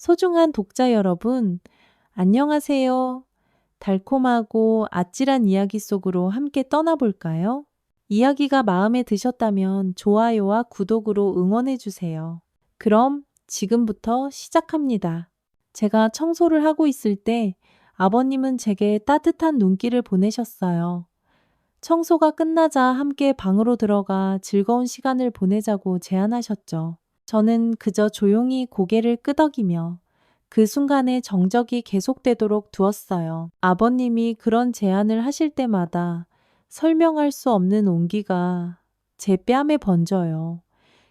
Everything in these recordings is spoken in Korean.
소중한 독자 여러분, 안녕하세요. 달콤하고 아찔한 이야기 속으로 함께 떠나볼까요? 이야기가 마음에 드셨다면 좋아요와 구독으로 응원해주세요. 그럼 지금부터 시작합니다. 제가 청소를 하고 있을 때 아버님은 제게 따뜻한 눈길을 보내셨어요. 청소가 끝나자 함께 방으로 들어가 즐거운 시간을 보내자고 제안하셨죠. 저는 그저 조용히 고개를 끄덕이며 그 순간의 정적이 계속되도록 두었어요. 아버님이 그런 제안을 하실 때마다 설명할 수 없는 온기가 제 뺨에 번져요.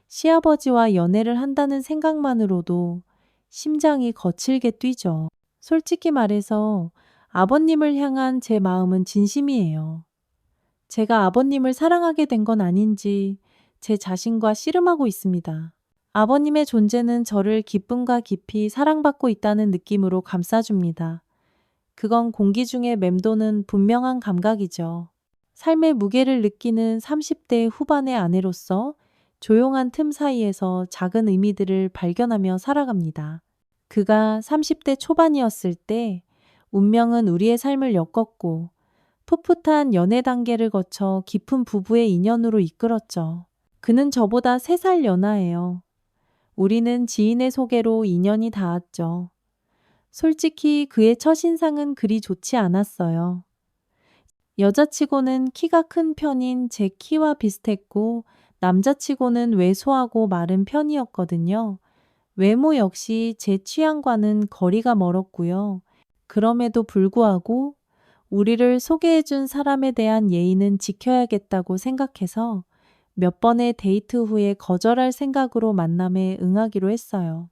시아버지와 연애를 한다는 생각만으로도 심장이 거칠게 뛰죠. 솔직히 말해서 아버님을 향한 제 마음은 진심이에요. 제가 아버님을 사랑하게 된 건 아닌지 제 자신과 씨름하고 있습니다. 아버님의 존재는 저를 기쁨과 깊이 사랑받고 있다는 느낌으로 감싸줍니다. 그건 공기 중에 맴도는 분명한 감각이죠. 삶의 무게를 느끼는 30대 후반의 아내로서 조용한 틈 사이에서 작은 의미들을 발견하며 살아갑니다. 그가 30대 초반이었을 때 운명은 우리의 삶을 엮었고 풋풋한 연애 단계를 거쳐 깊은 부부의 인연으로 이끌었죠. 그는 저보다 3살 연하예요. 우리는 지인의 소개로 인연이 닿았죠. 솔직히 그의 첫인상은 그리 좋지 않았어요. 여자치고는 키가 큰 편인 제 키와 비슷했고 남자치고는 왜소하고 마른 편이었거든요. 외모 역시 제 취향과는 거리가 멀었고요. 그럼에도 불구하고 우리를 소개해준 사람에 대한 예의는 지켜야겠다고 생각해서 몇 번의 데이트 후에 거절할 생각으로 만남에 응하기로 했어요.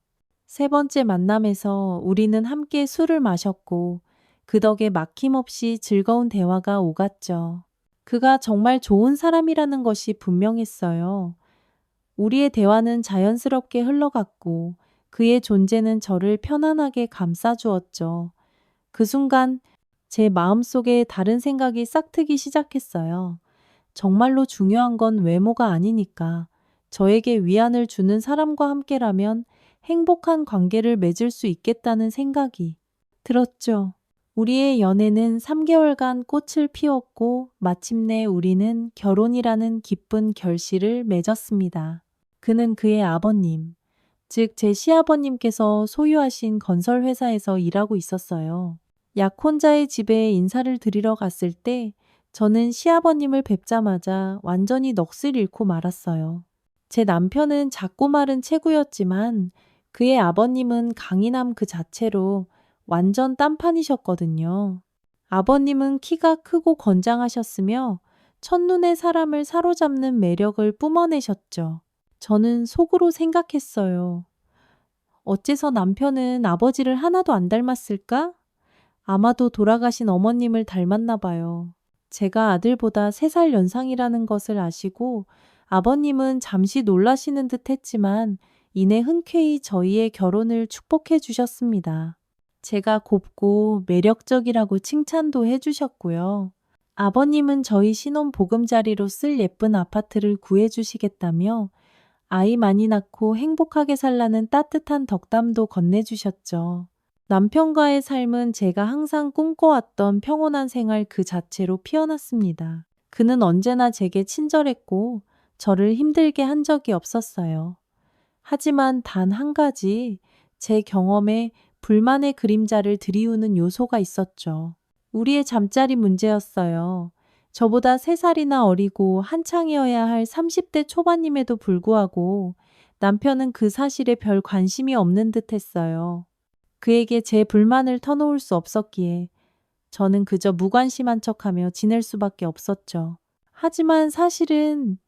3번째 만남에서 우리는 함께 술을 마셨고 그 덕에 막힘없이 즐거운 대화가 오갔죠. 그가 정말 좋은 사람이라는 것이 분명했어요. 우리의 대화는 자연스럽게 흘러갔고 그의 존재는 저를 편안하게 감싸주었죠. 그 순간 제 마음속에 다른 생각이 싹트기 시작했어요. 정말로 중요한 건 외모가 아니니까 저에게 위안을 주는 사람과 함께라면 행복한 관계를 맺을 수 있겠다는 생각이 들었죠. 우리의 연애는 3개월간 꽃을 피웠고 마침내 우리는 결혼이라는 기쁜 결실을 맺었습니다. 그는 그의 아버님, 즉 제 시아버님께서 소유하신 건설회사에서 일하고 있었어요. 약혼자의 집에 인사를 드리러 갔을 때 저는 시아버님을 뵙자마자 완전히 넋을 잃고 말았어요. 제 남편은 작고 마른 체구였지만 그의 아버님은 강인함 그 자체로 완전 딴판이셨거든요. 아버님은 키가 크고 건장하셨으며 첫눈에 사람을 사로잡는 매력을 뿜어내셨죠. 저는 속으로 생각했어요. 어째서 남편은 아버지를 하나도 안 닮았을까? 아마도 돌아가신 어머님을 닮았나 봐요. 제가 아들보다 3살 연상이라는 것을 아시고 아버님은 잠시 놀라시는 듯 했지만 이내 흔쾌히 저희의 결혼을 축복해 주셨습니다. 제가 곱고 매력적이라고 칭찬도 해 주셨고요. 아버님은 저희 신혼 보금자리로 쓸 예쁜 아파트를 구해 주시겠다며 아이 많이 낳고 행복하게 살라는 따뜻한 덕담도 건네주셨죠. 남편과의 삶은 제가 항상 꿈꿔왔던 평온한 생활 그 자체로 피어났습니다. 그는 언제나 제게 친절했고 저를 힘들게 한 적이 없었어요. 하지만 단 한 가지 제 경험에 불만의 그림자를 들이우는 요소가 있었죠. 우리의 잠자리 문제였어요. 저보다 3살이나 어리고 한창이어야 할 30대 초반임에도 불구하고 남편은 그 사실에 별 관심이 없는 듯 했어요. 그에게 제 불만을 터놓을 수 없었기에 저는 그저 무관심한 척하며 지낼 수밖에 없었죠. 하지만 사실은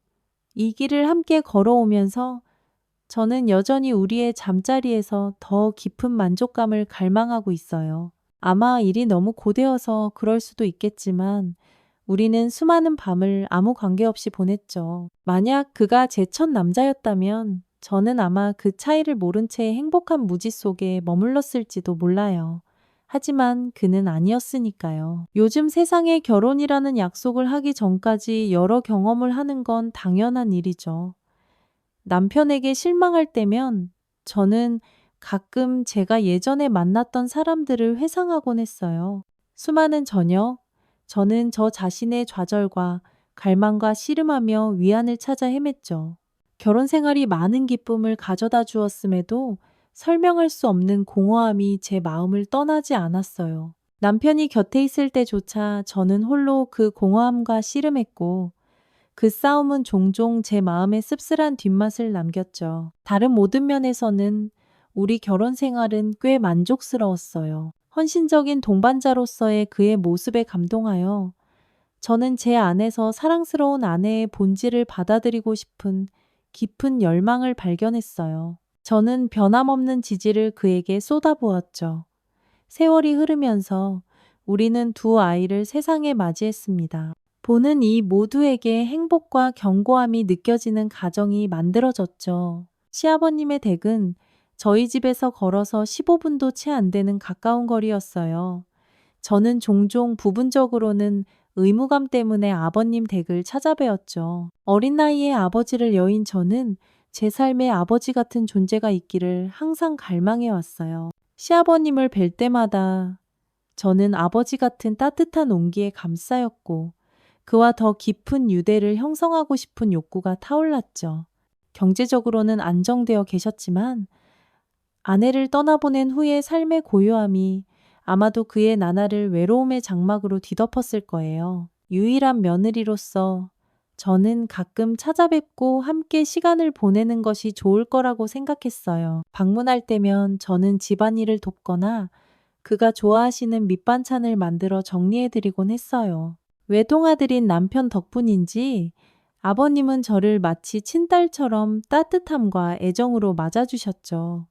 이 길을 함께 걸어오면서 저는 여전히 우리의 잠자리에서 더 깊은 만족감을 갈망하고 있어요. 아마 일이 너무 고되어서 그럴 수도 있겠지만 우리는 수많은 밤을 아무 관계없이 보냈죠. 만약 그가 제 첫 남자였다면 저는 아마 그 차이를 모른 채 행복한 무지 속에 머물렀을지도 몰라요. 하지만 그는 아니었으니까요. 요즘 세상에 결혼이라는 약속을 하기 전까지 여러 경험을 하는 건 당연한 일이죠. 남편에게 실망할 때면 저는 가끔 제가 예전에 만났던 사람들을 회상하곤 했어요. 수많은 저녁, 저는 저 자신의 좌절과 갈망과 씨름하며 위안을 찾아 헤맸죠. 결혼 생활이 많은 기쁨을 가져다 주었음에도 설명할 수 없는 공허함이 제 마음을 떠나지 않았어요. 남편이 곁에 있을 때조차 저는 홀로 그 공허함과 씨름했고 그 싸움은 종종 제 마음에 씁쓸한 뒷맛을 남겼죠. 다른 모든 면에서는 우리 결혼 생활은 꽤 만족스러웠어요. 헌신적인 동반자로서의 그의 모습에 감동하여 저는 제 안에서 사랑스러운 아내의 본질을 받아들이고 싶은 깊은 열망을 발견했어요. 저는 변함없는 지지를 그에게 쏟아부었죠. 세월이 흐르면서 우리는 두 아이를 세상에 맞이했습니다. 보는 이 모두에게 행복과 견고함이 느껴지는 가정이 만들어졌죠. 시아버님의 댁은 저희 집에서 걸어서 15분도 채 안 되는 가까운 거리였어요. 저는 종종 부분적으로는 의무감 때문에 아버님 댁을 찾아뵈었죠. 어린 나이에 아버지를 여인 저는 제 삶에 아버지 같은 존재가 있기를 항상 갈망해 왔어요. 시아버님을 뵐 때마다 저는 아버지 같은 따뜻한 온기에 감싸였고 그와 더 깊은 유대를 형성하고 싶은 욕구가 타올랐죠. 경제적으로는 안정되어 계셨지만 아내를 떠나보낸 후의 삶의 고요함이 아마도 그의 나날을 외로움의 장막으로 뒤덮었을 거예요. 유일한 며느리로서 저는 가끔 찾아뵙고 함께 시간을 보내는 것이 좋을 거라고 생각했어요. 방문할 때면 저는 집안일을 돕거나 그가 좋아하시는 밑반찬을 만들어 정리해드리곤 했어요. 외동아들인 남편 덕분인지 아버님은 저를 마치 친딸처럼 따뜻함과 애정으로 맞아주셨죠.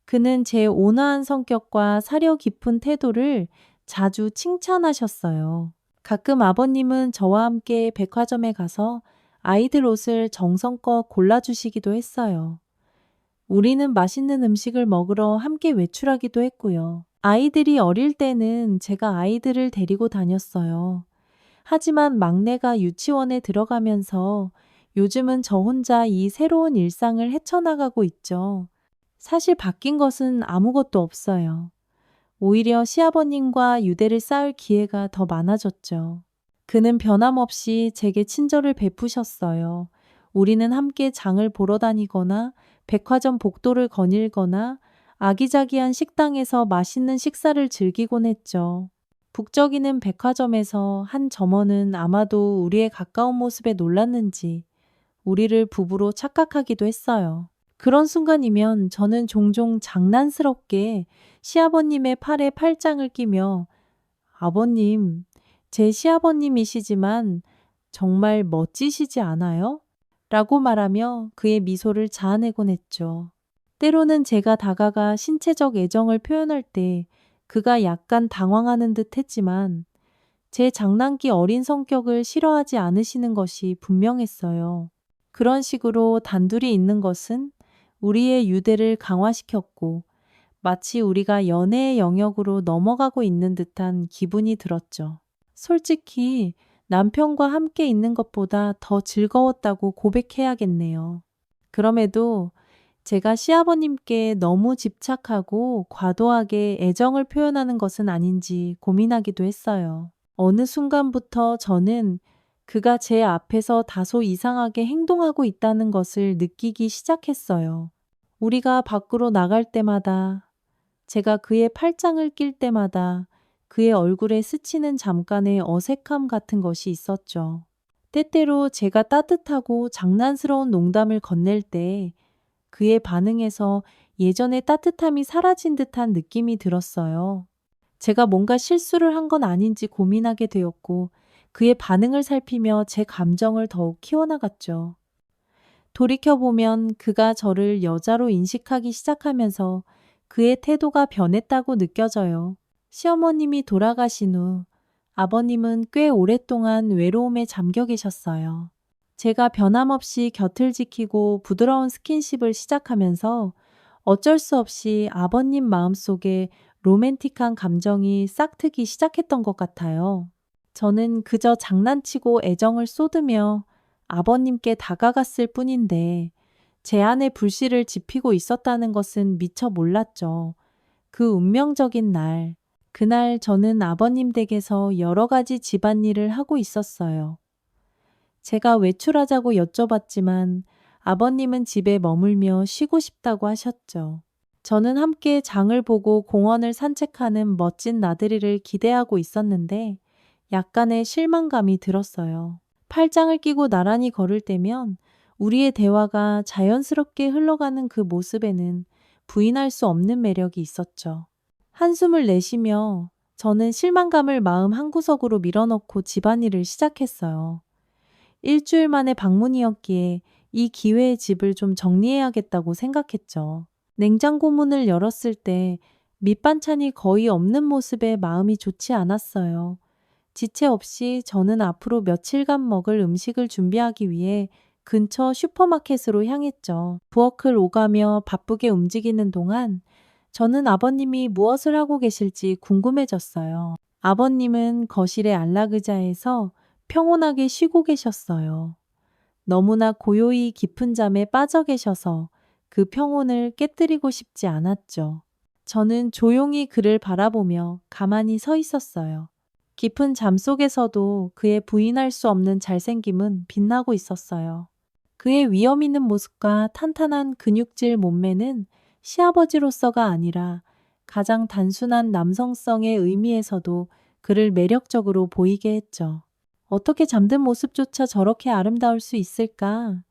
그는 제 온화한 성격과 사려 깊은 태도를 자주 칭찬하셨어요. 가끔 아버님은 저와 함께 백화점에 가서 아이들 옷을 정성껏 골라주시기도 했어요. 우리는 맛있는 음식을 먹으러 함께 외출하기도 했고요. 아이들이 어릴 때는 제가 아이들을 데리고 다녔어요. 하지만 막내가 유치원에 들어가면서 요즘은 저 혼자 이 새로운 일상을 헤쳐나가고 있죠. 사실 바뀐 것은 아무것도 없어요. 오히려 시아버님과 유대를 쌓을 기회가 더 많아졌죠. 그는 변함없이 제게 친절을 베푸셨어요. 우리는 함께 장을 보러 다니거나 백화점 복도를 거닐거나 아기자기한 식당에서 맛있는 식사를 즐기곤 했죠. 북적이는 백화점에서 한 점원은 아마도 우리의 가까운 모습에 놀랐는지 우리를 부부로 착각하기도 했어요. 그런 순간이면 저는 종종 장난스럽게 시아버님의 팔에 팔짱을 끼며 아버님, 제 시아버님이시지만 정말 멋지시지 않아요? 라고 말하며 그의 미소를 자아내곤 했죠. 때로는 제가 다가가 신체적 애정을 표현할 때 그가 약간 당황하는 듯 했지만 제 장난기 어린 성격을 싫어하지 않으시는 것이 분명했어요. 그런 식으로 단둘이 있는 것은 우리의 유대를 강화시켰고 마치 우리가 연애의 영역으로 넘어가고 있는 듯한 기분이 들었죠. 솔직히 남편과 함께 있는 것보다 더 즐거웠다고 고백해야겠네요. 그럼에도 제가 시아버님께 너무 집착하고 과도하게 애정을 표현하는 것은 아닌지 고민하기도 했어요. 어느 순간부터 저는 그가 제 앞에서 다소 이상하게 행동하고 있다는 것을 느끼기 시작했어요. 우리가 밖으로 나갈 때마다, 제가 그의 팔짱을 낄 때마다 그의 얼굴에 스치는 잠깐의 어색함 같은 것이 있었죠. 때때로 제가 따뜻하고 장난스러운 농담을 건넬 때 그의 반응에서 예전의 따뜻함이 사라진 듯한 느낌이 들었어요. 제가 뭔가 실수를 한 건 아닌지 고민하게 되었고 그의 반응을 살피며 제 감정을 더욱 키워나갔죠. 돌이켜보면 그가 저를 여자로 인식하기 시작하면서 그의 태도가 변했다고 느껴져요. 시어머님이 돌아가신 후 아버님은 꽤 오랫동안 외로움에 잠겨 계셨어요. 제가 변함없이 곁을 지키고 부드러운 스킨십을 시작하면서 어쩔 수 없이 아버님 마음속에 로맨틱한 감정이 싹트기 시작했던 것 같아요. 저는 그저 장난치고 애정을 쏟으며 아버님께 다가갔을 뿐인데 제 안에 불씨를 지피고 있었다는 것은 미처 몰랐죠. 그 운명적인 날, 그날 저는 아버님 댁에서 여러 가지 집안일을 하고 있었어요. 제가 외출하자고 여쭤봤지만 아버님은 집에 머물며 쉬고 싶다고 하셨죠. 저는 함께 장을 보고 공원을 산책하는 멋진 나들이를 기대하고 있었는데 약간의 실망감이 들었어요. 팔짱을 끼고 나란히 걸을 때면 우리의 대화가 자연스럽게 흘러가는 그 모습에는 부인할 수 없는 매력이 있었죠. 한숨을 내쉬며 저는 실망감을 마음 한구석으로 밀어넣고 집안일을 시작했어요. 일주일 만에 방문이었기에 이 기회에 집을 좀 정리해야겠다고 생각했죠. 냉장고 문을 열었을 때 밑반찬이 거의 없는 모습에 마음이 좋지 않았어요. 지체 없이 저는 앞으로 며칠간 먹을 음식을 준비하기 위해 근처 슈퍼마켓으로 향했죠. 부엌을 오가며 바쁘게 움직이는 동안 저는 아버님이 무엇을 하고 계실지 궁금해졌어요. 아버님은 거실의 안락의자에서 평온하게 쉬고 계셨어요. 너무나 고요히 깊은 잠에 빠져 계셔서 그 평온을 깨뜨리고 싶지 않았죠. 저는 조용히 그를 바라보며 가만히 서 있었어요. 깊은 잠 속에서도 그의 부인할 수 없는 잘생김은 빛나고 있었어요. 그의 위험 있는 모습과 탄탄한 근육질 몸매는 시아버지로서가 아니라 가장 단순한 남성성의 의미에서도 그를 매력적으로 보이게 했죠. 어떻게 잠든 모습조차 저렇게 아름다울 수 있을까?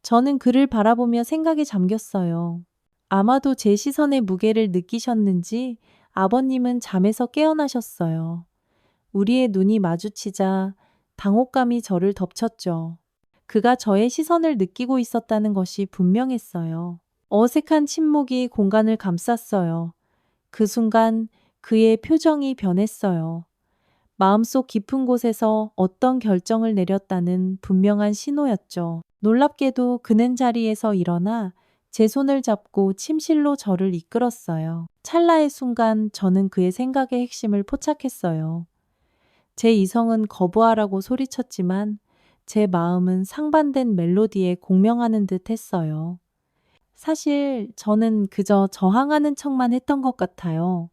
저는 그를 바라보며 생각에 잠겼어요. 아마도 제 시선의 무게를 느끼셨는지 아버님은 잠에서 깨어나셨어요. 우리의 눈이 마주치자 당혹감이 저를 덮쳤죠. 그가 저의 시선을 느끼고 있었다는 것이 분명했어요. 어색한 침묵이 공간을 감쌌어요. 그 순간 그의 표정이 변했어요. 마음속 깊은 곳에서 어떤 결정을 내렸다는 분명한 신호였죠. 놀랍게도 그는 자리에서 일어나 제 손을 잡고 침실로 저를 이끌었어요. 찰나의 순간 저는 그의 생각의 핵심을 포착했어요. 제 이성은 거부하라고 소리쳤지만 제 마음은 상반된 멜로디에 공명하는 듯 했어요. 사실 저는 그저 저항하는 척만 했던 것 같아요.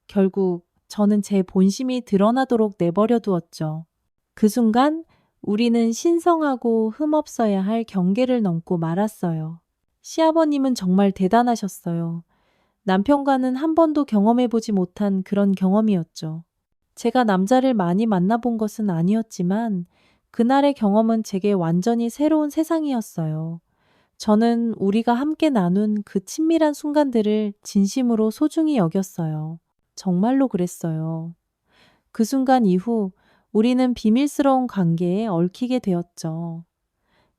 결국 저는 제 본심이 드러나도록 내버려 두었죠. 그 순간 우리는 신성하고 흠없어야 할 경계를 넘고 말았어요. 시아버님은 정말 대단하셨어요. 남편과는 한 번도 경험해보지 못한 그런 경험이었죠. 제가 남자를 많이 만나본 것은 아니었지만 그날의 경험은 제게 완전히 새로운 세상이었어요. 저는 우리가 함께 나눈 그 친밀한 순간들을 진심으로 소중히 여겼어요. 정말로 그랬어요. 그 순간 이후 우리는 비밀스러운 관계에 얽히게 되었죠.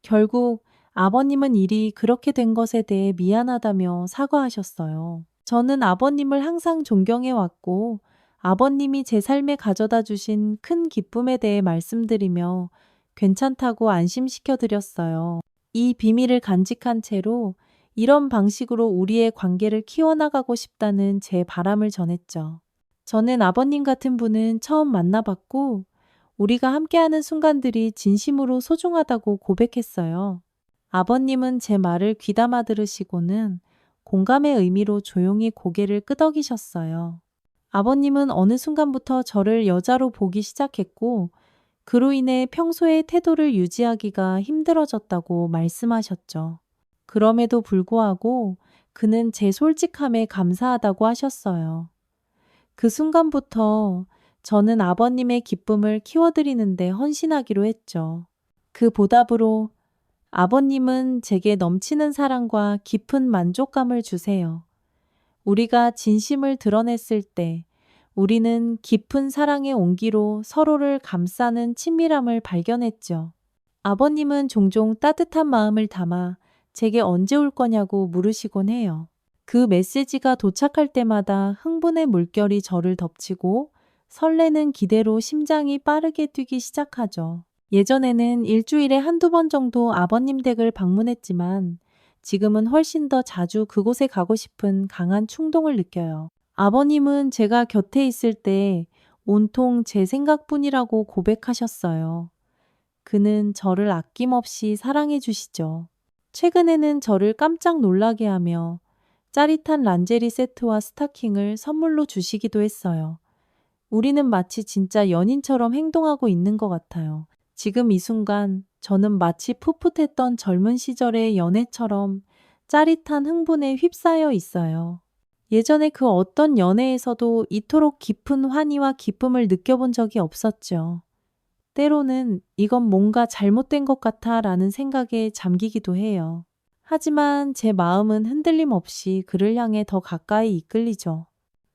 결국 아버님은 일이 그렇게 된 것에 대해 미안하다며 사과하셨어요. 저는 아버님을 항상 존경해 왔고 아버님이 제 삶에 가져다 주신 큰 기쁨에 대해 말씀드리며 괜찮다고 안심시켜 드렸어요. 이 비밀을 간직한 채로 이런 방식으로 우리의 관계를 키워나가고 싶다는 제 바람을 전했죠. 저는 아버님 같은 분은 처음 만나봤고 우리가 함께하는 순간들이 진심으로 소중하다고 고백했어요. 아버님은 제 말을 귀담아 들으시고는 공감의 의미로 조용히 고개를 끄덕이셨어요. 아버님은 어느 순간부터 저를 여자로 보기 시작했고 그로 인해 평소의 태도를 유지하기가 힘들어졌다고 말씀하셨죠. 그럼에도 불구하고 그는 제 솔직함에 감사하다고 하셨어요. 그 순간부터 저는 아버님의 기쁨을 키워드리는데 헌신하기로 했죠. 그 보답으로 아버님은 제게 넘치는 사랑과 깊은 만족감을 주세요. 우리가 진심을 드러냈을 때 우리는 깊은 사랑의 온기로 서로를 감싸는 친밀함을 발견했죠. 아버님은 종종 따뜻한 마음을 담아 제게 언제 올 거냐고 물으시곤 해요. 그 메시지가 도착할 때마다 흥분의 물결이 저를 덮치고 설레는 기대로 심장이 빠르게 뛰기 시작하죠. 예전에는 일주일에 한두 번 정도 아버님 댁을 방문했지만 지금은 훨씬 더 자주 그곳에 가고 싶은 강한 충동을 느껴요. 아버님은 제가 곁에 있을 때 온통 제 생각뿐이라고 고백하셨어요. 그는 저를 아낌없이 사랑해 주시죠. 최근에는 저를 깜짝 놀라게 하며 짜릿한 란제리 세트와 스타킹을 선물로 주시기도 했어요. 우리는 마치 진짜 연인처럼 행동하고 있는 것 같아요. 지금 이 순간 저는 마치 풋풋했던 젊은 시절의 연애처럼 짜릿한 흥분에 휩싸여 있어요. 예전에 그 어떤 연애에서도 이토록 깊은 환희와 기쁨을 느껴본 적이 없었죠. 때로는 이건 뭔가 잘못된 것 같아 라는 생각에 잠기기도 해요. 하지만 제 마음은 흔들림 없이 그를 향해 더 가까이 이끌리죠.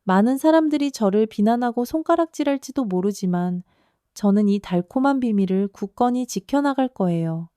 많은 사람들이 저를 비난하고 손가락질할지도 모르지만 저는 이 달콤한 비밀을 굳건히 지켜나갈 거예요.